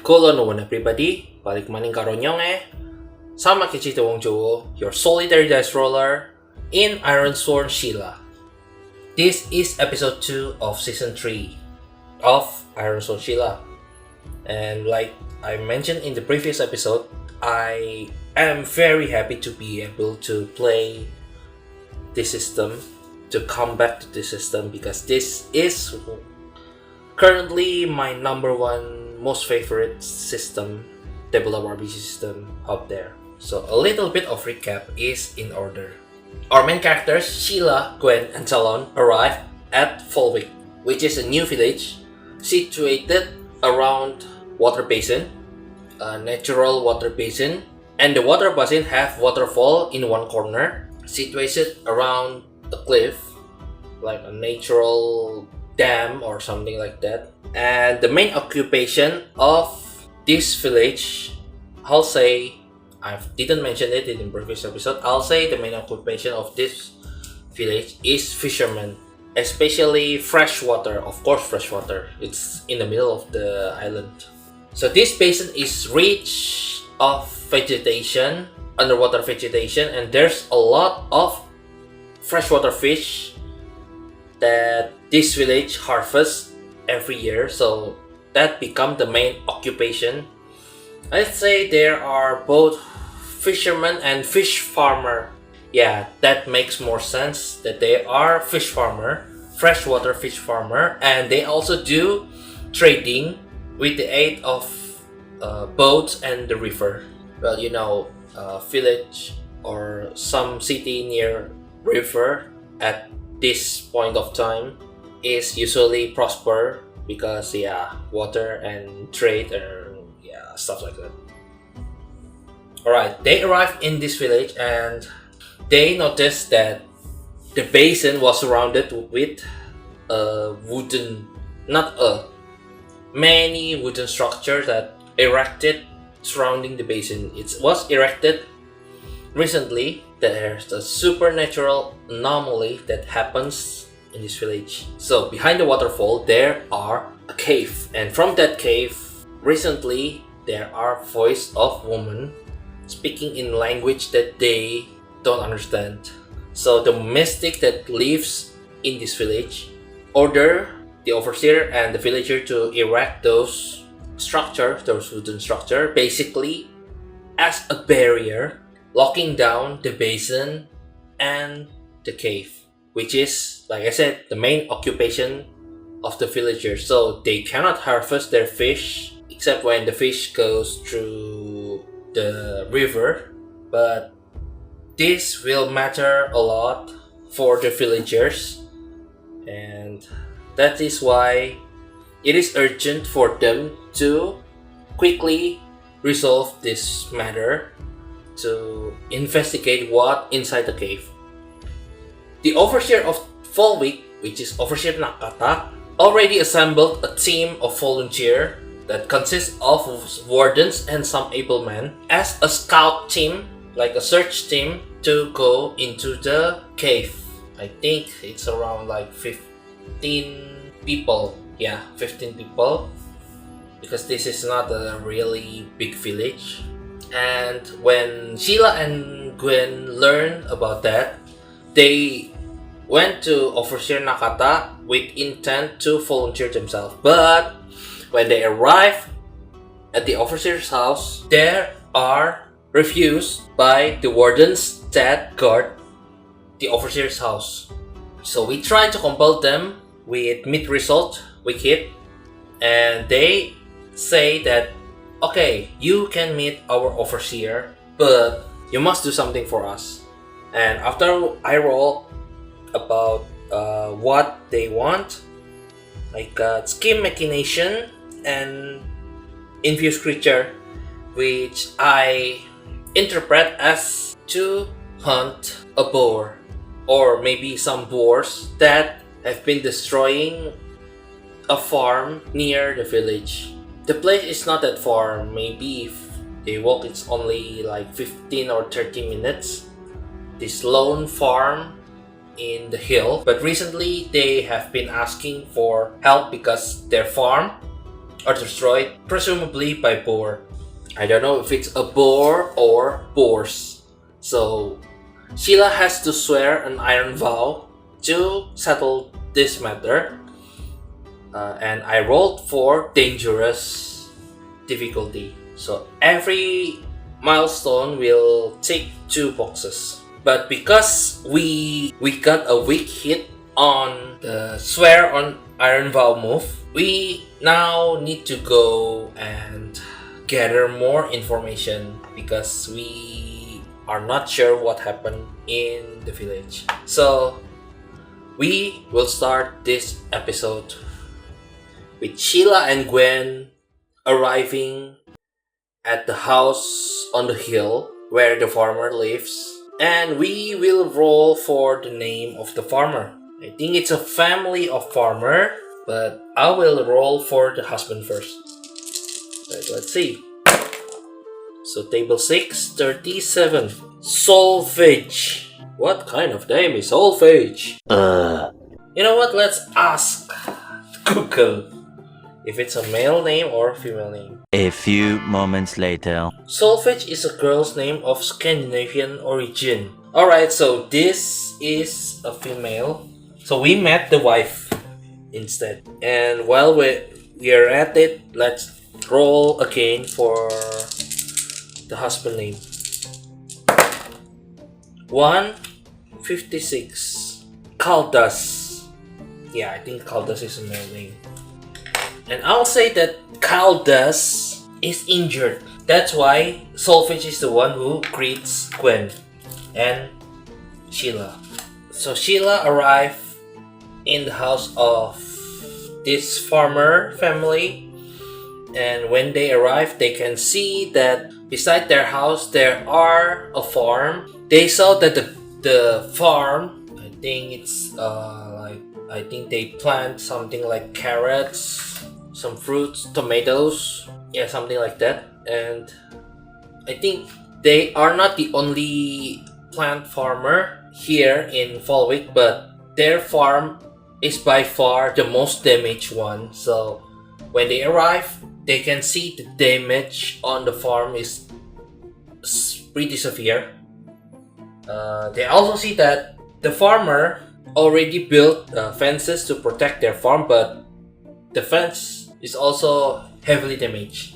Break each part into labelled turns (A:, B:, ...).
A: Kolo nuwun everybody, balik maning karo nyonge. SamAkechi wong Jowo, your solitary dice roller in Ironsworn Sheila. This is episode 2 of season 3 of Ironsworn Sheila. And like I mentioned in the previous episode, I am very happy to be able to play this system, to come back to this system, because this is currently my number one most favorite system, tabletop RPG system out there. So a little bit of recap is in order. Our main characters, Sheila, Gwen, and Talon, arrive at Folwick, which is a new village situated around water basin, a natural water basin, and the water basin have waterfall in one corner, situated around a cliff, like a natural dam or something like that. And the main occupation of this village, I'll say, I didn't mention it in the previous episode, I'll say the main occupation of this village is fishermen, especially freshwater. Of course, freshwater. It's in the middle of the island. So this basin is rich of vegetation, underwater vegetation, and there's a lot of freshwater fish that this village harvests every year. So that become the main occupation. I'd say there are both fishermen and fish farmer. Yeah, that makes more sense that they are fish farmer, freshwater fish farmer, and they also do trading with the aid of boats and the river. Well, you know, village or some city near river at this point of time is usually prosper because water and trade and stuff like that. Alright, they arrived in this village and they noticed that the basin was surrounded with many wooden structures that erected surrounding the basin. It was erected recently. There's a supernatural anomaly that happens in this village. So behind the waterfall there are a cave, and from that cave recently there are voice of women speaking in language that they don't understand. So the mystic that lives in this village order the overseer and the villager to erect those wooden structure, basically as a barrier locking down the basin and the cave, which is, like I said, the main occupation of the villagers. So they cannot harvest their fish except when the fish goes through the river. But this will matter a lot for the villagers, and that is why it is urgent for them to quickly resolve this matter, to investigate what inside the cave. The overseer of Folwick, which is Overseer Nakarada, already assembled a team of volunteers that consists of wardens and some able men as a scout team, like a search team, to go into the cave. I think it's around like 15 people. Yeah, 15 people, because this is not a really big village. And when Sheila and Gwen learned about that, they went to Overseer Nakarada with intent to volunteer themselves. But when they arrive at the overseer's house, they are refused by the wardens that guard the overseer's house. So we tried to compel them with meet result we keep, and they say that, okay, you can meet our overseer, but you must do something for us. And after I roll about what they want, I got scheme machination and infused creature, which I interpret as to hunt a boar, or maybe some boars that have been destroying a farm near the village. The place is not that far, maybe if they walk it's only like 15 or 30 minutes. This lone farm in the hill, but recently they have been asking for help because their farm or destroyed, presumably by boar. I don't know if it's a boar or boars. So Sheila has to swear an iron vow to settle this matter. And I rolled for dangerous difficulty. So every milestone will take 2 boxes. But because we got a weak hit on the swear on iron vow move, we now need to go and gather more information because we are not sure what happened in the village. So we will start this episode with Sheila and Gwen arriving at the house on the hill where the farmer lives, and we will roll for the name of the farmer. I think it's a family of farmer, but I will roll for the husband first. Right, let's see. So table 6, 37. Solfege. What kind of name is Solfege? You know what? Let's ask Google if it's a male name or female name.
B: A few moments later.
A: Solfege is a girl's name of Scandinavian origin. Alright, so this is a female. So we met the wife instead. And while we are at it, let's roll again for the husband name. 156. Kaldas. Yeah, I think Kaldas is a male name. And I'll say that Kaldas is injured. That's why Solfege is the one who greets Gwen and Sheila. So Sheila arrived in the house of this farmer family, and when they arrive, they can see that beside their house there are a farm. They saw that the farm, I think it's I think they plant something like carrots, some fruits, tomatoes, yeah, something like that. And I think they are not the only plant farmer here in Fallwick, but their farm is by far the most damaged one. So when they arrive, they can see the damage on the farm is pretty severe. They also see that the farmer already built fences to protect their farm, but the fence is also heavily damaged.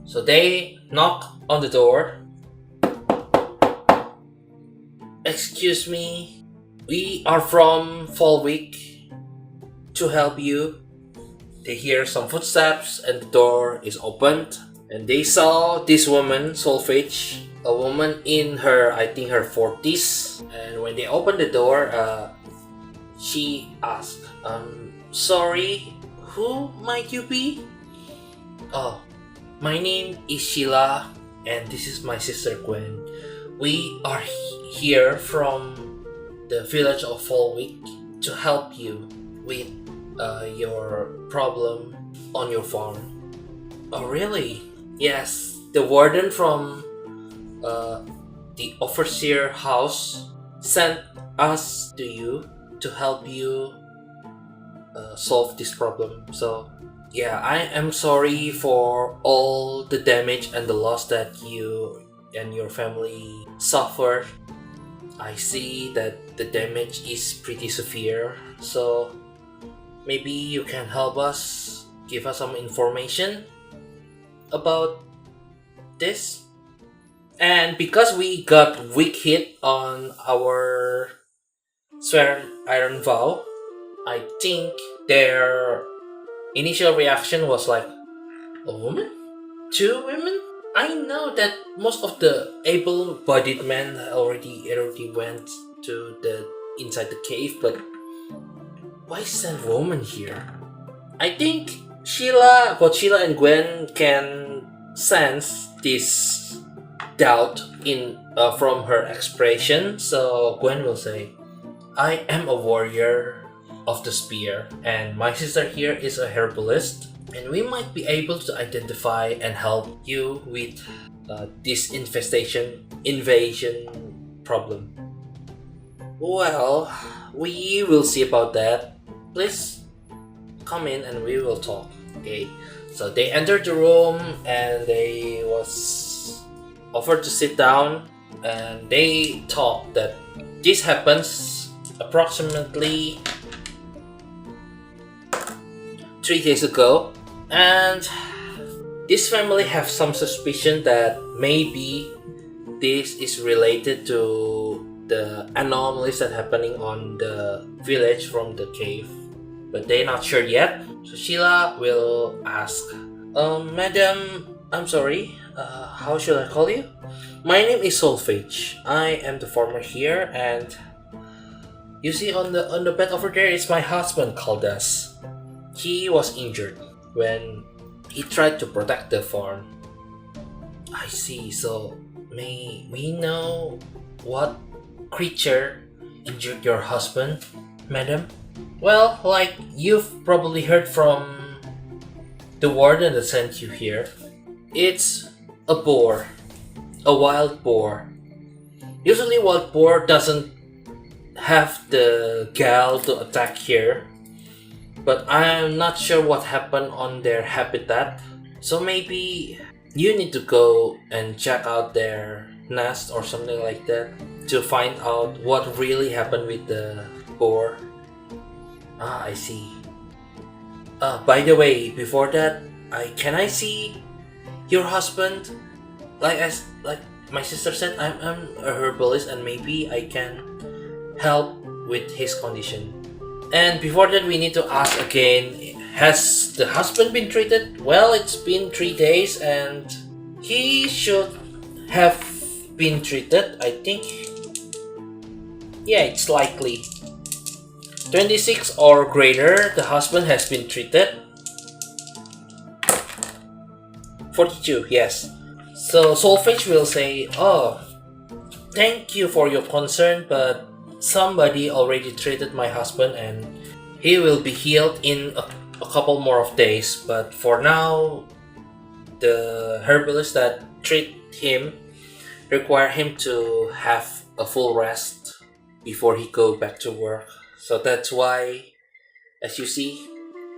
A: So they knock on the door. Excuse me, we are from Fallwick to help you. They hear some footsteps and the door is opened, and they saw this woman, Solfege, a woman in her, I think her 40s. And when they opened the door, she asked, sorry, who might you be? Oh, my name is Sheila and this is my sister Gwen. We are here from the village of Fallwick to help you with your problem on your farm. Oh really? Yes, the warden from the overseer house sent us to you to help you solve this problem. So yeah, I am sorry for all the damage and the loss that you and your family suffered. I see that the damage is pretty severe, so maybe you can help us, give us some information about this. And because we got weak hit on our swear iron vow, I think their initial reaction was like, a woman? 2 women? I know that most of the able-bodied men already went to the inside the cave, but why send woman here? I think Sheila and Gwen can sense this doubt in from her expression. So Gwen will say, I am a warrior of the spear, and my sister here is a herbalist, and we might be able to identify and help you with this invasion problem. Well, we will see about that. Please come in and we will talk. Okay, So they entered the room and they was offered to sit down, and they talked that this happens approximately 3 days ago, and this family have some suspicion that maybe this is related to the anomalies that happening on the village from the cave, but they're not sure yet. So Sheila will ask, Madam, I'm sorry, how should I call you? My name is Solfage. I am the farmer here, and you see on the bed over there is my husband Caldas. He was injured when he tried to protect the farm. I see, so may we know what creature injured your husband, madam? Well, like you've probably heard from the warden that sent you here. It's a boar. A wild boar. Usually wild boar doesn't have the gall to attack here, but I'm not sure what happened on their habitat. So maybe you need to go and check out their nest or something like that to find out what really happened with the boar. Ah, I see. By the way, before that, can I see your husband? Like my sister said, I'm a herbalist and maybe I can help with his condition. And before that, we need to ask again, has the husband been treated? Well, it's been 3 days and he should have been treated, I think. Yeah, it's likely. 26 or greater, the husband has been treated. 42, yes. So Solfage will say, oh, thank you for your concern, but somebody already treated my husband and he will be healed in a couple more of days. But for now, the herbalist that treat him require him to have a full rest before he go back to work. So that's why, as you see,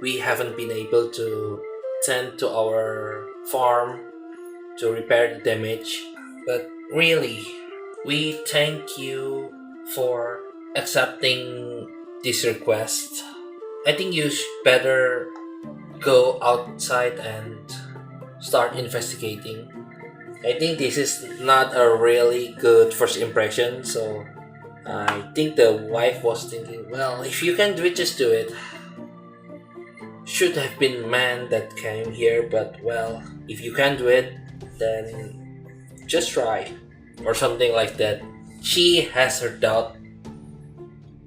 A: we haven't been able to tend to our farm to repair the damage. But really, we thank you for accepting this request. I think you better go outside and start investigating. I think this is not a really good first impression, so I think the wife was thinking, well, if you can do it, just do it. Should have been man that came here, but well, if you can't do it, then just try. Or something like that. She has her doubt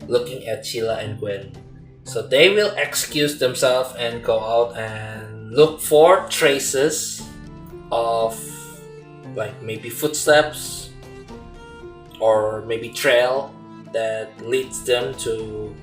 A: looking at Sheila and Gwen. So they will excuse themselves and go out and look for traces of like maybe footsteps or maybe trail that leads them to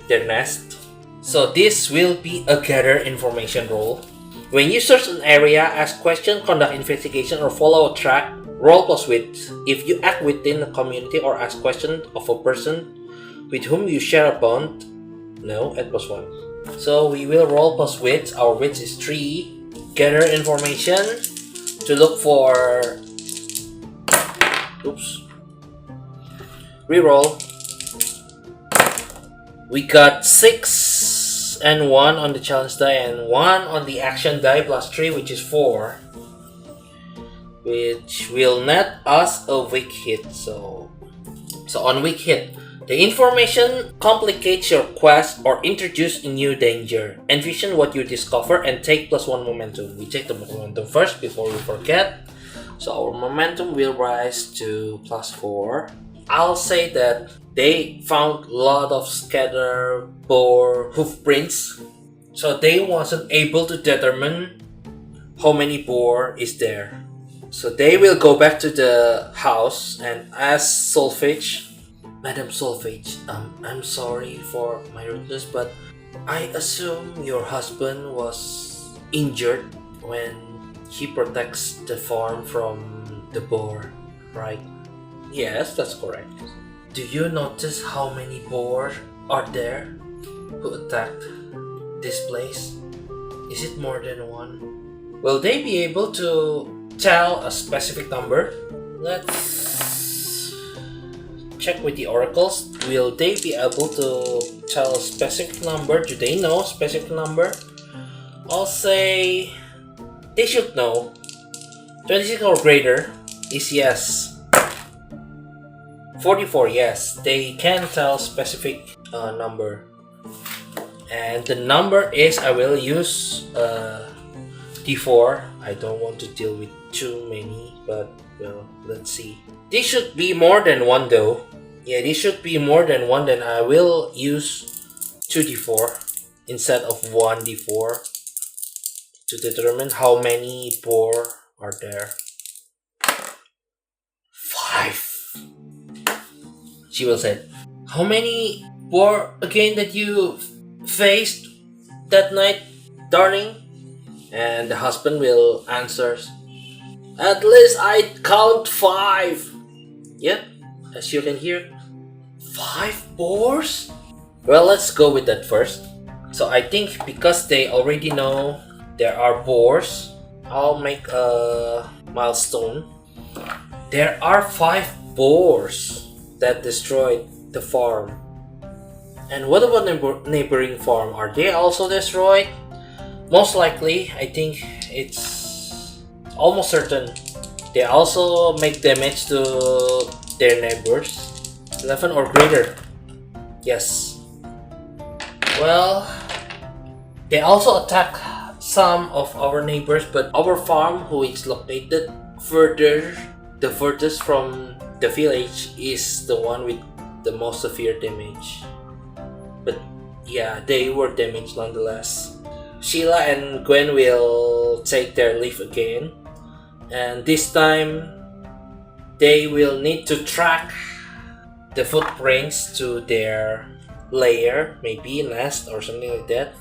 A: their nest. So this will be a gather information role. When you search an area, ask questions, conduct investigation, or follow a track, roll plus wit. If you act within a community or ask questions of a person with whom you share a bond, no, add plus 1. So we will roll plus wit. Our wit is 3. Gather information to look for... Oops. Reroll. We got 6 and 1 on the challenge die and 1 on the action die plus 3, which is 4. Which will net us a weak hit. So on weak hit, the information complicates your quest or introduce a new danger. Envision what you discover and take plus 1 momentum. We take the momentum first before we forget. So our momentum will rise to plus 4. I'll say that they found a lot of scatter boar hoof prints. So they wasn't able to determine how many boar is there. So they will go back to the house and ask Solfage, Madam Solfage, I'm sorry for my rudeness, but I assume your husband was injured when he protects the farm from the boar, right? Yes, that's correct. Do you notice how many boar are there who attacked this place? Is it more than one? Will they be able to tell a specific number? Let's check with the oracles. Will they be able to tell a specific number? Do they know a specific number? I'll say they should know. 26 or greater is yes. 44, yes. They can tell specific number. And the number is, I will use D4. I don't want to deal with too many, but well, let's see. This should be more than one though. Yeah, this should be more than one, then I will use 2d4 instead of 1d4 to determine how many boar are there. 5. She will say, how many boar again that you faced that night, darling? And the husband will answer, at least I count 5. Yep, as you can hear, 5 boars? Well, let's go with that first. So I think because they already know there are boars, I'll make a milestone. There are 5 boars that destroyed the farm. And what about neighboring farm? Are they also destroyed? Most likely, I think it's almost certain they also make damage to their neighbors. 11 or greater. Yes. Well, they also attack some of our neighbors, but our farm, who is located the furthest from the village, is the one with the most severe damage. But yeah, they were damaged nonetheless. Sheila and Gwen will take their leave again, and this time they will need to track the footprints to their lair, maybe nest or something like that.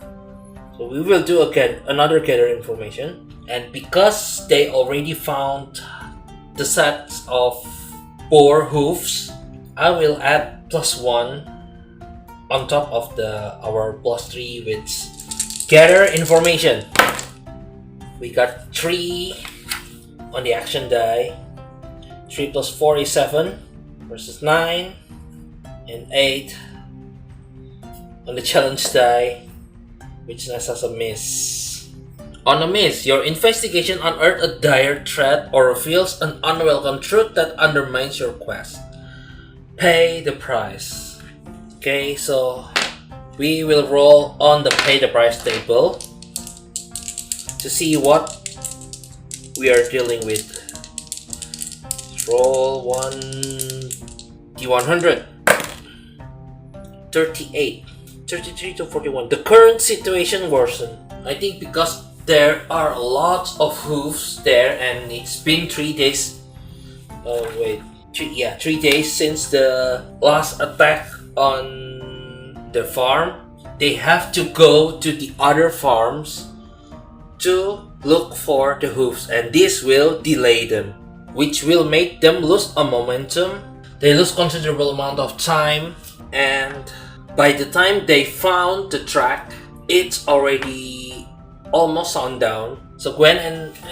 A: So we will do again another gather information, and because they already found the sets of boar hoofs, I will add +1 on top of our +3 with gather information. We got 3 on the action die. 3 + 4 is 7 versus 9, and 8 on the challenge die, which has a miss. On a miss, your investigation unearths a dire threat or reveals an unwelcome truth that undermines your quest. Pay the price. Okay, so we will roll on the pay the price table to see what we are dealing with. Roll 1d100. 38. 33 to 41. The current situation worsened. I think because there are lots of hoofs there, and it's been 3 days. 3 days since the last attack on the farm. They have to go to the other farms to look for the hoofs, and this will delay them, which will make them lose a momentum. They lose considerable amount of time, and by the time they found the track, it's already almost sundown. So Gwen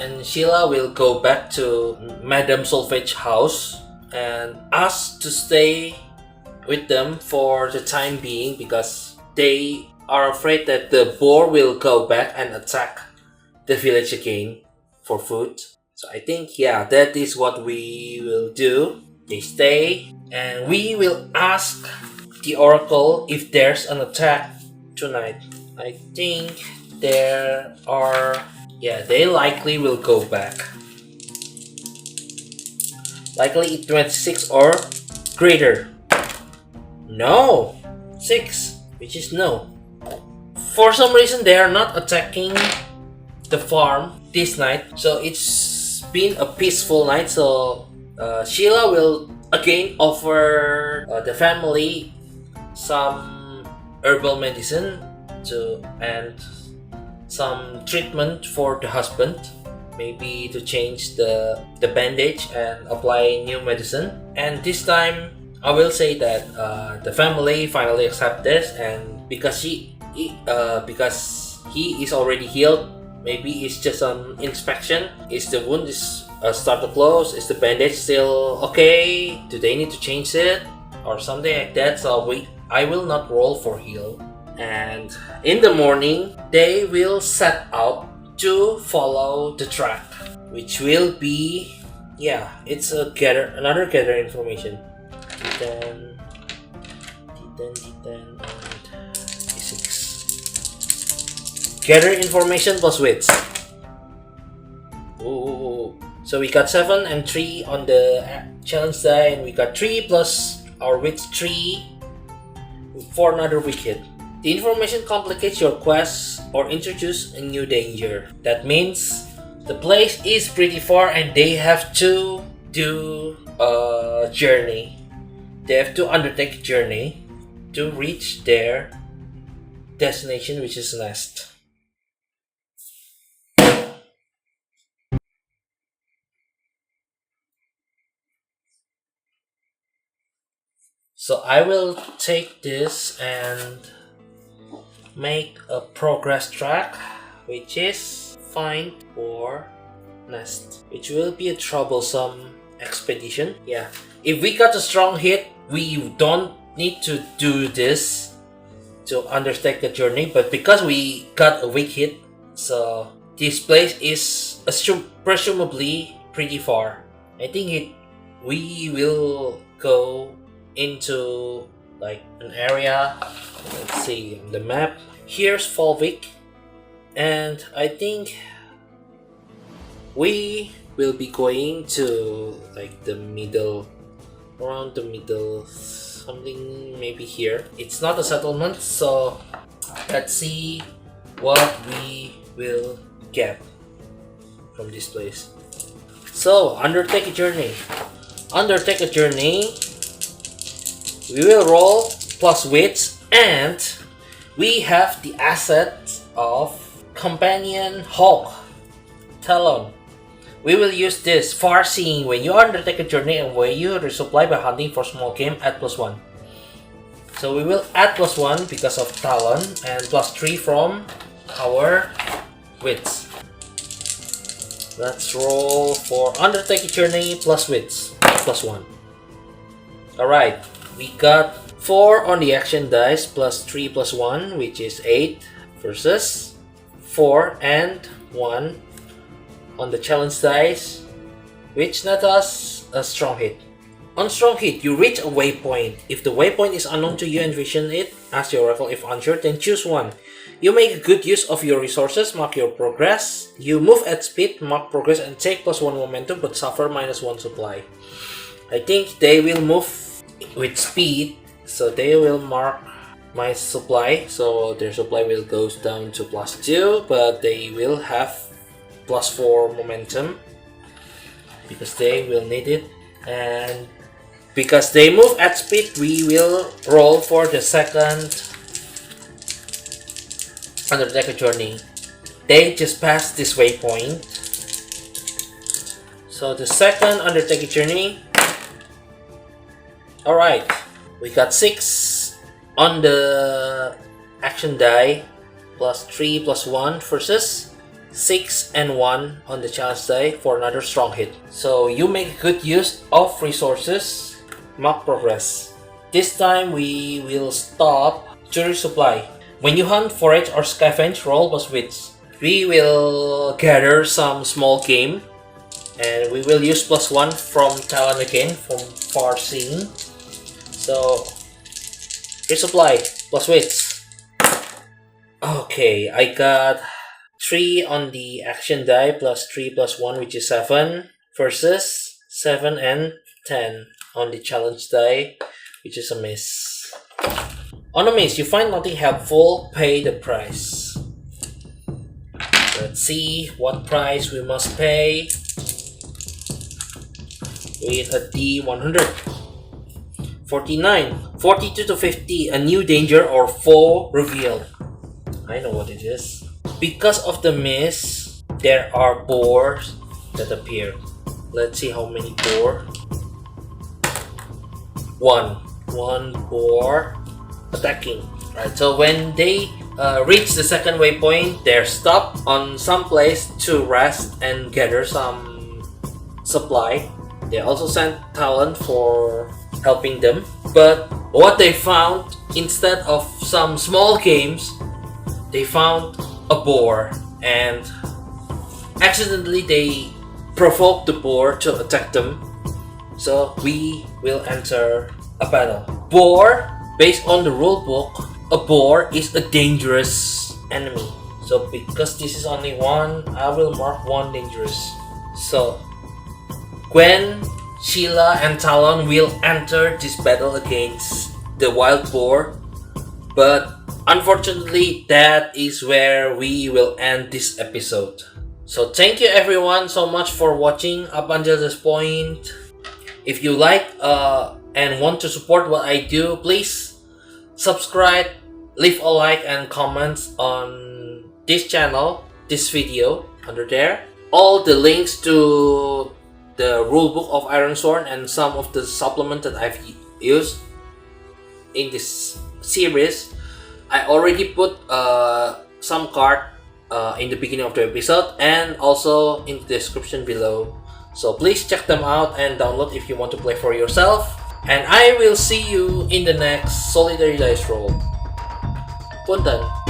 A: and Sheila will go back to Madame Solfage's house and ask to stay with them for the time being, because they are afraid that the boar will go back and attack the village again for food. So I think, yeah, that is what we will do. They stay, and we will ask the oracle if there's an attack tonight. I think there are, yeah, they likely will go back. Likely it went 6 or greater. No! 6, which is no. For some reason they are not attacking the farm this night, so it's been a peaceful night. So Sheila will again offer the family some herbal medicine and some treatment for the husband, maybe to change the bandage and apply new medicine. And this time I will say that the family finally accept this, and because he is already healed. Maybe it's just an inspection. Is the wound start to close? Is the bandage still okay? Do they need to change it or something like that? So I will not roll for heal. And in the morning, they will set out to follow the track, which will be, yeah, it's another gather information. D10, and D6. Gather information plus wits. Ooh. So we got 7 and 3 on the challenge die, and we got 3 plus our wits 3 for another weak hit. The information complicates your quest or introduces a new danger. That means the place is pretty far and they have to do a journey. They have to undertake a journey to reach their destination, which is Nest. So I will take this and make a progress track, which is find or nest, which will be a troublesome expedition. Yeah, if we got a strong hit, we don't need to do this to undertake the journey, but because we got a weak hit, so this place is presumably pretty far. I think we will go into like an area. Let's see on the map. Here's Volvik, and I think we will be going to like the middle, around the middle, something maybe here. It's not a settlement, so let's see what we will get from this place. So undertake a journey. Undertake a journey. We will roll plus wits, and we have the asset of Companion Hawk Talon. We will use this. Far seeing. When you undertake a journey and where you resupply by hunting for small game, add +1. So we will add +1 because of Talon and +3 from our wits. Let's roll for undertake a journey plus wits +1. Alright. We got 4 on the action dice, +3 +1, which is 8, versus 4 and 1 on the challenge dice, which net us a strong hit. On strong hit, you reach a waypoint. If the waypoint is unknown to you and vision it, ask your rifle. If unsure, then choose one. You make good use of your resources, mark your progress. You move at speed, mark progress, and take +1 momentum, but suffer -1 supply. I think they will move with speed, so they will mark my supply, so their supply will go down to +2, but they will have +4 momentum because they will need it. And because they move at speed, we will roll for the second undertake a journey. They just passed this waypoint, so the second undertake a journey. Alright, we got 6 on the action die, +3 +1 versus 6 and 1 on the challenge die for another strong hit. So you make good use of resources, mark progress. This time we will stop to resupply. When you hunt, forage, or scavenge, roll plus wits. We will gather some small game, and we will use +1 from Talon again, from far seeing. So, resupply, plus wits. Okay, I got 3 on the action die, +3 +1, which is 7, versus 7 and 10 on the challenge die, which is a miss. On a miss, you find nothing helpful, pay the price. Let's see what price we must pay with a D100. 49, 42 to 50, a new danger or foe revealed. I know what it is. Because of the miss, there are boars that appear. Let's see how many boar. One boar attacking. Right, so when they reach the second waypoint, they're stopped on some place to rest and gather some supply. They also sent talent for helping them. But what they found, instead of some small games, they found a boar, and accidentally they provoked the boar to attack them. So we will enter a battle. Boar, based on the rulebook, a boar is a dangerous enemy. So because this is only one, I will mark one dangerous. So Gwen, Sheila, and Talon will enter this battle against the wild boar. But unfortunately, that is where we will end this episode. So thank you everyone so much for watching up until this point. If you like and want to support what I do, please subscribe, leave a like and comments on this channel, this video under there. All the links to the rulebook of Ironsworn and some of the supplement that I've used in this series, I already put some card in the beginning of the episode and also in the description below. So please check them out and download if you want to play for yourself. And I will see you in the next Solitary Dice Roll. Puntan!